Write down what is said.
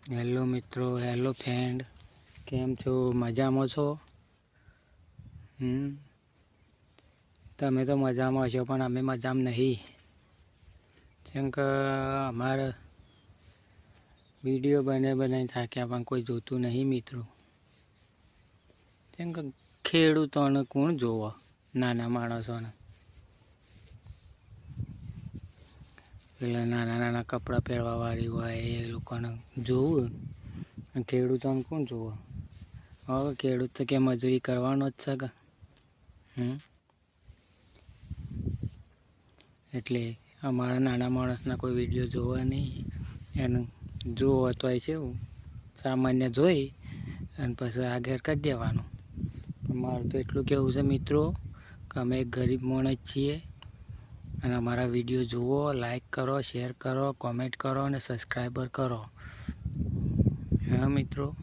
Hello મિત્રો, hello friend, કેમ છો? મજામાં છો? તમે તો મજામાં છો, પણ અમે મજામાં નહીં. કેમ કે અમારા વિડીયો બનાવી થાક્યા, પણ કોઈ જોતું નહીં મિત્રો. કેમ કે ખેડૂતોને કોણ જોવે? નાના માણસોને પેલા નાના કપડાં પહેરવાવાળી હોય એ લોકોને જોવું. ખેડૂતોને કોણ જોવે? હવે ખેડૂત તો કે મજૂરી કરવાનો જ છે કે એટલે અમારા નાના માણસના કોઈ વિડીયો જોવા નહીં. એનું જોવો તો છે એવું સામાન્ય જોઈ અને પછી આગળ કરી દેવાનું. મારું તો એટલું કહેવું છે મિત્રો કે અમે એક ગરીબ માણસ છીએ અને અમારા વિડીયો જુઓ, લાઈક કરો, શેર કરો, કોમેન્ટ કરો અને સબસ્ક્રાઈબર કરો. હા મિત્રો.